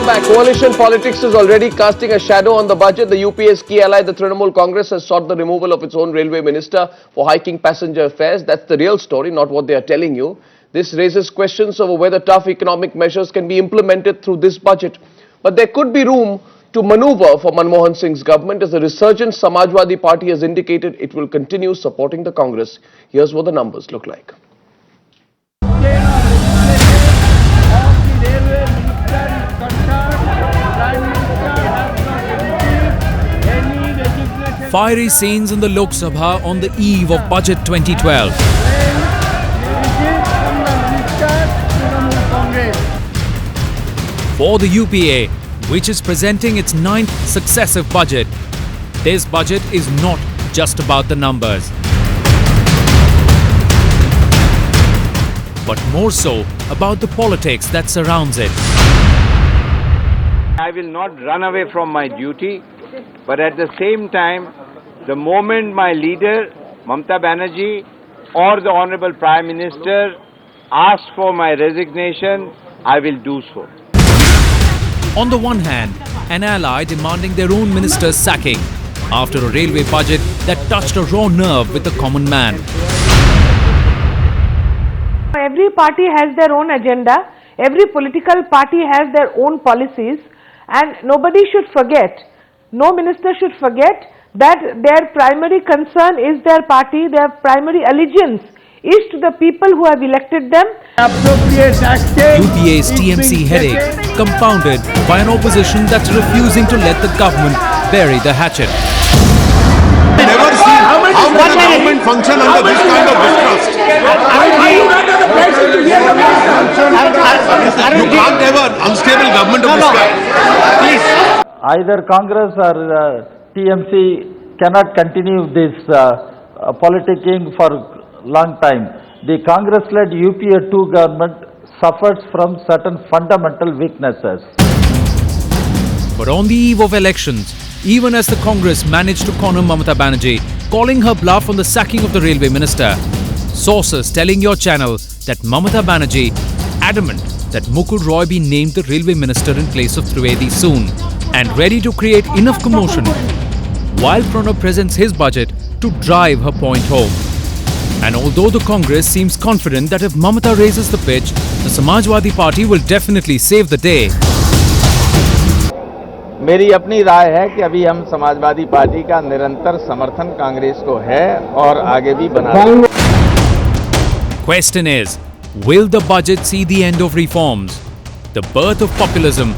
back. Coalition politics is already casting a shadow on the budget. The UPA's key ally, the Trinamool Congress, has sought the removal of its own railway minister for hiking passenger fares. That's the real story, not what they are telling you. This raises questions over whether tough economic measures can be implemented through this budget. But there could be room to maneuver for Manmohan Singh's government, as the resurgent Samajwadi Party has indicated it will continue supporting the Congress. Here's what the numbers look like. Fiery scenes in the Lok Sabha on the eve of Budget 2012. For the UPA, which is presenting its 9th successive budget, this budget is not just about the numbers, but more so about the politics that surrounds it. I will not run away from my duty, but at the same time, the moment my leader, Mamata Banerjee, or the Honorable Prime Minister asks for my resignation, I will do so. On the one hand, an ally demanding their own minister's sacking after a railway budget that touched a raw nerve with the common man. Every party has their own agenda, every political party has their own policies, and nobody should forget, no minister should forget that their primary concern is their party, their primary allegiance is to the people who have elected them. UPA's TMC headache compounded by an opposition that's refusing to let the government bury the hatchet. Never seen how can a government function under this kind of distrust. You can't have an unstable government of this kind. Please. Either Congress or TMC cannot continue this politicking for a long time. The Congress-led UPA 2 government suffers from certain fundamental weaknesses. But on the eve of elections, even as the Congress managed to corner Mamata Banerjee, calling her bluff on the sacking of the railway minister, sources telling your channel that Mamata Banerjee adamant that Mukul Roy be named the railway minister in place of Trivedi soon, and ready to create enough commotion while Pranab presents his budget to drive her point home. And although the Congress seems confident that if Mamata raises the pitch, the Samajwadi Party will definitely save the day. मेरी अपनी राय है कि अभी हम Samajwadi party का निरंतर समर्थन कांग्रेस को है और आगे भी बना रहेंगे. Question is, will the budget see the end of reforms, the birth of populism,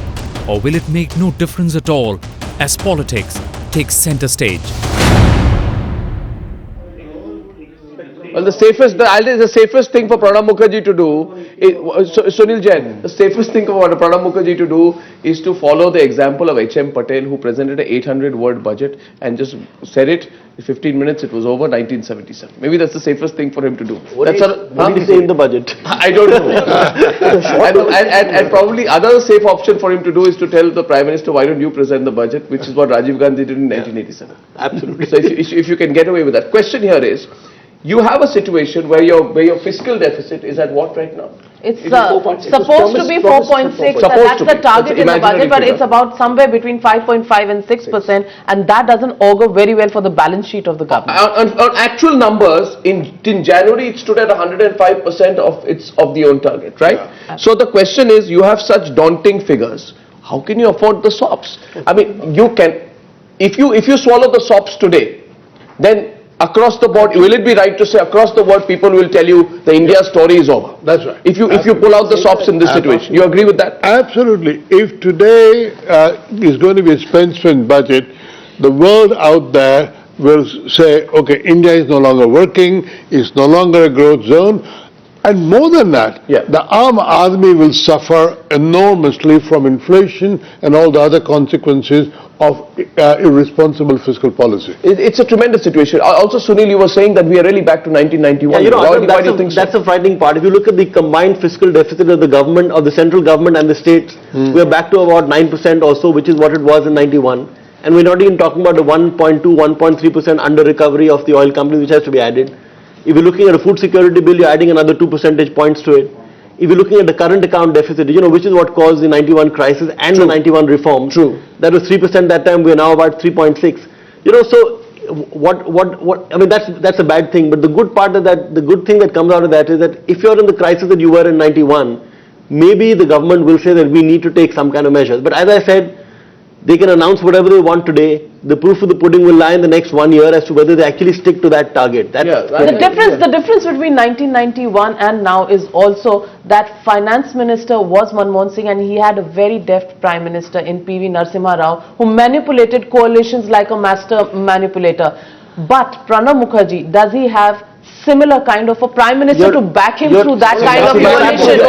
or will it make no difference at all as politics takes center stage? Well, the safest thing for Pranab Mukherjee to do, Sunil Jain, the safest thing for Pranab Mukherjee to do is to follow the example of H.M. Patel, who presented an 800-word budget and just said it in 15 minutes, it was over, 1977. Maybe that's the safest thing for him to do. What did he say in the budget? I don't know. and probably other safe option for him to do is to tell the Prime Minister, why don't you present the budget, which is what Rajiv Gandhi did in 1987. Absolutely. So if you can get away with that. Question here is, you have a situation where your fiscal deficit is at what right now? It's supposed to be 4.6, that's the target in the budget, but it's about somewhere between 5.5 and 6%, and that doesn't augur very well for the balance sheet of the government. On actual numbers, in January it stood at 105% of the own target, right? Yeah. So the question is, you have such daunting figures, how can you afford the SOPs? I mean, you can, if you swallow the SOPs today, then across the board, will it be right to say across the board people will tell you the India story is over? That's right. If you pull out the SOPs in this situation, you agree with that? Absolutely. If today is going to be a spend budget, the world out there will say, okay, India is no longer working, it's no longer a growth zone. And more than that, the Aam Aadmi will suffer enormously from inflation and all the other consequences of irresponsible fiscal policy. It's a tremendous situation. Also, Sunil, you were saying that we are really back to 1991. Yeah, why do you think so? That's a frightening part. If you look at the combined fiscal deficit of the government, of the central government and the states, we are back to about 9% or so, which is what it was in 91. And we're not even talking about the 1.2, 1.3% under recovery of the oil companies, which has to be added. If you're looking at a food security bill, you're adding another 2 percentage points to it. if you're looking at the current account deficit, which is what caused the 91 crisis and the 91 reforms. True. That was 3% that time, we are now about 3.6. So I mean, that's a bad thing, but the good part of that, the good thing that comes out of that is that if you're in the crisis that you were in 91, maybe the government will say that we need to take some kind of measures. But as I said, they can announce whatever they want today. The proof of the pudding will lie in the next 1 year as to whether they actually stick to that target. The difference between 1991 and now is also that finance minister was Manmohan Singh, and he had a very deft prime minister in P.V. Narasimha Rao, who manipulated coalitions like a master manipulator. But Pranab Mukherjee, does he have similar kind of a prime minister to back him through that kind of coalition?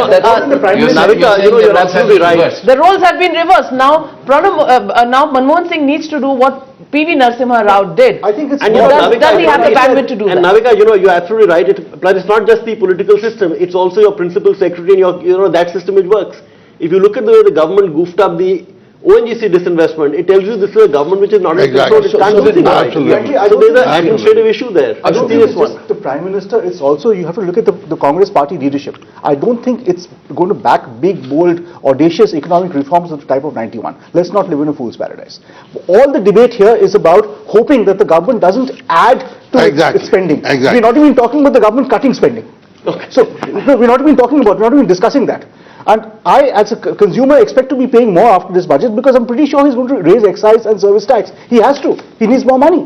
Navika, you're absolutely right. The roles have been reversed. Now, now Manmohan Singh needs to do what P.V. Narasimha Rao did. I think it's and does he have the bandwidth to do that? And Navika, you're absolutely right. But it's not just the political system. It's also your principal secretary and that system which works. If you look at the way the government goofed up the ONGC disinvestment, it tells you this is a government which is not in control. It can't do things right. Absolutely. So there's an administrative issue there. I don't think it's just the Prime Minister, it's also, you have to look at the Congress party leadership. I don't think it's going to back big, bold, audacious economic reforms of the type of 91. Let's not live in a fool's paradise. All the debate here is about hoping that the government doesn't add to its spending. Exactly. We're not even talking about the government cutting spending. Okay. So, we're not even discussing that. And I, as a consumer, expect to be paying more after this budget because I'm pretty sure he's going to raise excise and service tax. He has to. He needs more money.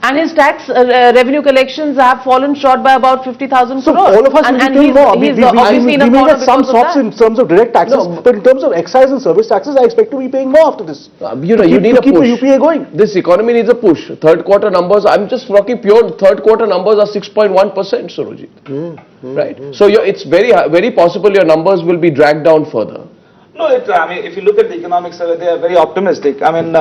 And his tax revenue collections have fallen short by about 50,000 crores. So all of us will be paying more. He's obviously in a we may corner get some because of stops that. in terms of direct taxes, but in terms of excise and service taxes, I expect to be paying more after this. You need a keep push. the UPA going. This economy needs a push. Third quarter numbers, I'm just talking pure third quarter numbers are 6.1%, Surojit. Right? So it's very possible your numbers will be dragged down further. No, I mean, if you look at the economic survey, they are very optimistic. I mean,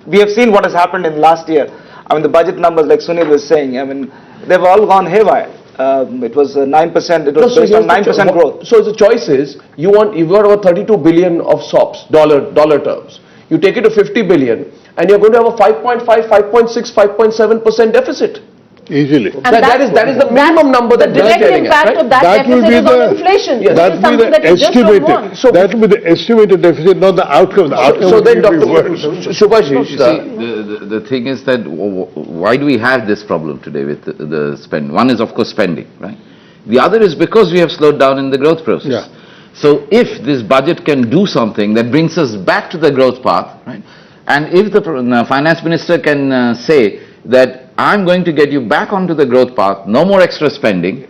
we have seen what has happened in last year. I mean, the budget numbers, like Sunil was saying, I mean, they've all gone haywire. It was 9%. It was based on 9% growth. So the choice is you've got over 32 billion of SOPs, dollar terms. You take it to 50 billion, and you're going to have a 5.5, 5.6, 5.7% deficit. Easily. And that is the minimum number that the direct telling impact us, of that deficit is on inflation. Yes. That will be the estimated. So that will be the estimated deficit, not the outcome. The outcome so then, will be Dr. worse. Subhashish, the thing is that why do we have this problem today with the spend? One is of course spending, right? The other is because we have slowed down in the growth process. Yeah. So if this budget can do something that brings us back to the growth path, right? And if the finance minister can say that I'm going to get you back onto the growth path, no more extra spending,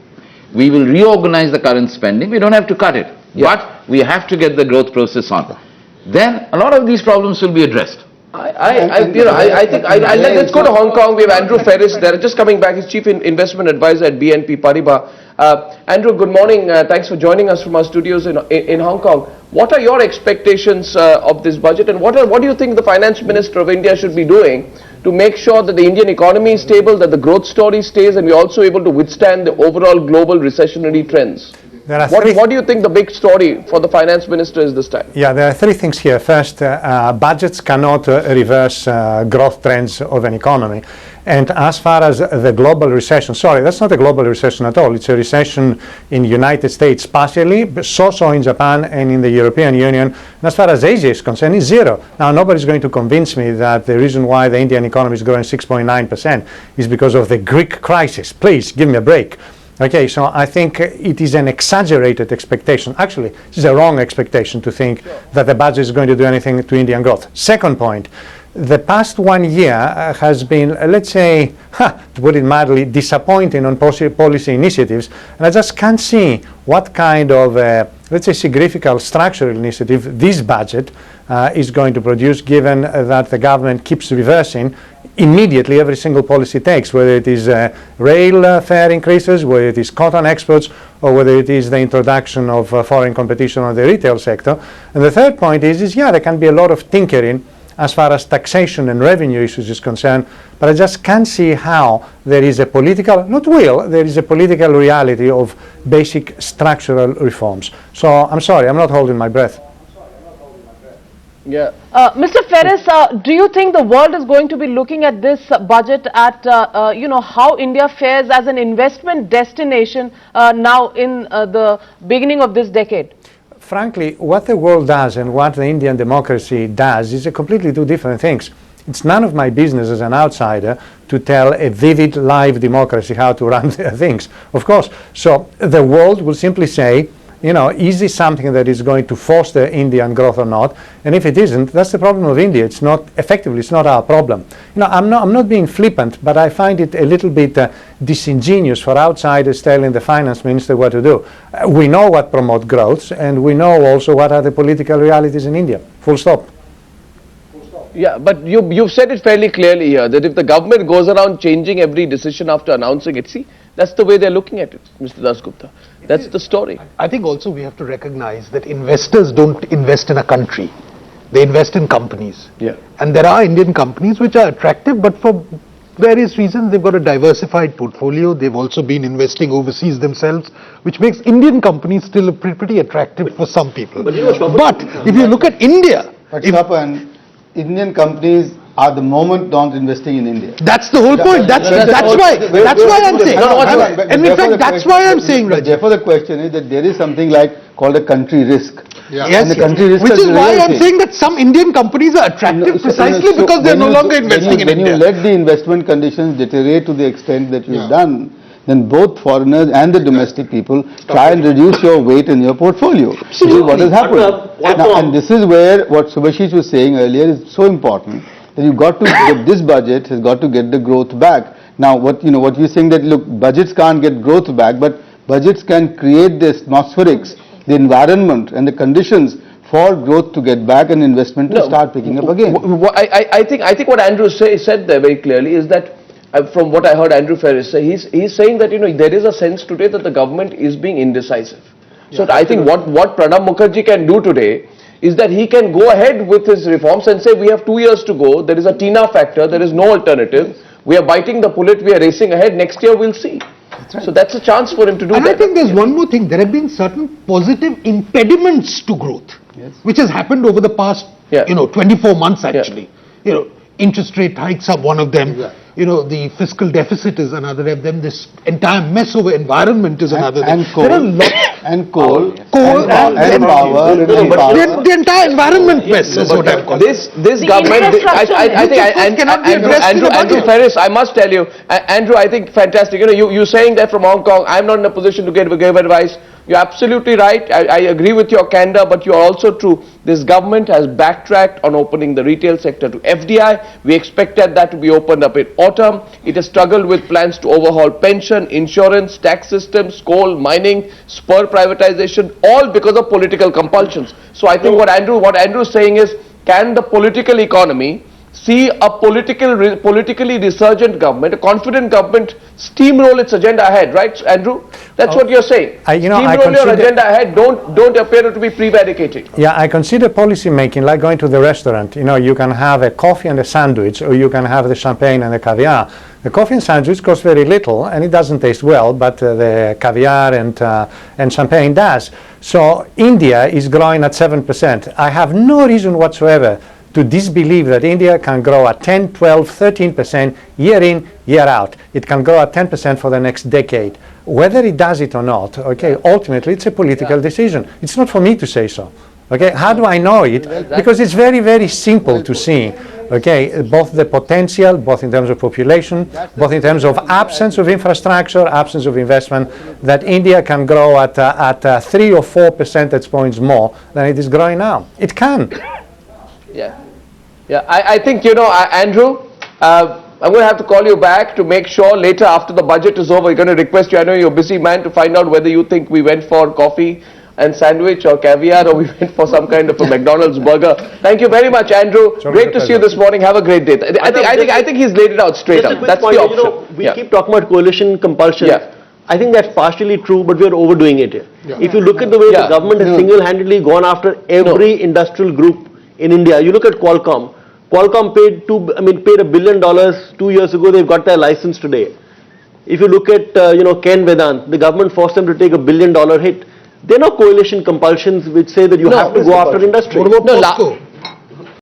we will reorganize the current spending, we don't have to cut it, but we have to get the growth process on. Then a lot of these problems will be addressed. I think let's go to Hong Kong. We have Andrew Ferris there, just coming back. He's Chief Investment Advisor at BNP Paribas. Andrew, good morning. Thanks for joining us from our studios in Hong Kong. What are your expectations of this budget, and what do you think the Finance Minister of India should be doing to make sure that the Indian economy is stable, that the growth story stays, and we're also able to withstand the overall global recessionary trends? What do you think the big story for the Finance Minister is this time? Yeah, there are three things here. First, budgets cannot reverse growth trends of an economy. And as far as the global recession, sorry, that's not a global recession at all. It's a recession in the United States partially, but so in Japan and in the European Union. And as far as Asia is concerned, it's zero. Now, nobody's going to convince me that the reason why the Indian economy is growing 6.9% is because of the Greek crisis. Please, give me a break. Okay, so I think it is an exaggerated expectation. Actually, this is a wrong expectation to think that the budget is going to do anything to Indian growth. Second point, the past 1 year has been, let's say, to put it mildly, disappointing on policy initiatives. And I just can't see what kind of, let's say, significant structural initiative this budget is going to produce, given that the government keeps reversing immediately every single policy takes, whether it is rail fare increases, whether it is cotton exports, or whether it is the introduction of foreign competition on the retail sector. And the third point is there can be a lot of tinkering as far as taxation and revenue issues is concerned, but I just can't see how there is a political, not will, there is a political reality of basic structural reforms. So I'm sorry, I'm not holding my breath. Yeah. Mr. Ferris, do you think the world is going to be looking at this budget at, how India fares as an investment destination now in the beginning of this decade? Frankly, what the world does and what the Indian democracy does is a completely two different things. It's none of my business as an outsider to tell a vivid, live democracy how to run their things, of course. So the world will simply say, is this something that is going to foster Indian growth or not? And if it isn't, that's the problem of India. It's not, effectively, it's not our problem. I'm not being flippant, but I find it a little bit disingenuous for outsiders telling the finance minister what to do. We know what promotes growth, and we know also what are the political realities in India. Full stop. Yeah, but you've said it fairly clearly here that if the government goes around changing every decision after announcing it, see, that's the way they're looking at it, Mr. Dasgupta. That's the story. I think also we have to recognize that investors don't invest in a country. They invest in companies. Yeah. And there are Indian companies which are attractive, but for various reasons they've got a diversified portfolio. They've also been investing overseas themselves, which makes Indian companies still pretty attractive for some people. But if you look at India, Indian companies are the moment not investing in India. That's the whole point. That's why I'm saying. And in fact, that's why I'm saying. Therefore, the question is that there is something called a country risk. Yes, which is why I'm saying that some Indian companies are attractive precisely because they're no longer investing in India. When you let the investment conditions deteriorate to the extent that you've done, then both foreigners and the domestic people try and reduce your weight in your portfolio. This is what has happened. And this is where what Subhashish was saying earlier is so important, that you've got to get this budget has got to get the growth back. Now, what you're saying that look, budgets can't get growth back, but budgets can create the atmospherics, the environment, and the conditions for growth to get back and investment to start picking up again. I think what Andrew said there very clearly is that. From what I heard Andrew Ferris say, he's saying that there is a sense today that the government is being indecisive. So I think what Pranab Mukherjee can do today is that he can go ahead with his reforms and say we have 2 years to go, there is a TINA factor, there is no alternative, we are biting the bullet, we are racing ahead, next year we'll see. So that's a chance for him to do that. And I think there's one more thing, there have been certain positive impediments to growth, which has happened over the past 24 months actually. Interest rate hikes are one of them. The fiscal deficit is another of them. This entire mess over environment is another. And coal. There are lots. And coal. And power. The entire environment mess is what I'm calling. This government, I think Andrew Ferris, I must tell you, Andrew, I think fantastic. You're saying that from Hong Kong, I'm not in a position to give advice. You're absolutely right. I agree with your candor, but you're also true. This government has backtracked on opening the retail sector to FDI. We expected that to be opened up in autumn. It has struggled with plans to overhaul pension, insurance, tax systems, coal, mining, spur privatization, all because of political compulsions. So I think what Andrew is saying is, can the political economy see a politically resurgent government, a confident government, steamroll its agenda ahead, right, Andrew? That's what you're saying. Steamroll your agenda ahead. Don't appear to be prevaricating. Yeah, I consider policy making like going to the restaurant. You can have a coffee and a sandwich, or you can have the champagne and the caviar. The coffee and sandwich costs very little, and it doesn't taste well, but the caviar and champagne does. So India is growing at 7%. I have no reason whatsoever to disbelieve that India can grow at 10, 12, 13% year in, year out. It can grow at 10% for the next decade. Whether it does it or not, ultimately it's a political decision. It's not for me to say so. How do I know it? Because it's very, very simple to see. Both the potential, both in terms of population, both in terms of absence of infrastructure, absence of investment, that India can grow at 3 or 4 percentage points more than it is growing now. It can. Yeah. I think, Andrew, I'm going to have to call you back to make sure later after the budget is over. We're going to request you, I know you're a busy man, to find out whether you think we went for coffee and sandwich or caviar, or we went for some kind of a McDonald's burger. Thank you very much, Andrew. Great to see you this morning. Have a great day. I think he's laid it out straight up. That's the option. We keep talking about coalition compulsion. I think that's partially true, but we are overdoing it here. If you look at the way the government has single-handedly gone after every industrial group in India, you look at Qualcomm. Qualcomm paid $1 billion 2 years ago. They've got their license today. If you look at Ken Vedant, the government forced them to take $1 billion hit. There are no coalition compulsions which say that you have to go after industry. What about POSCO?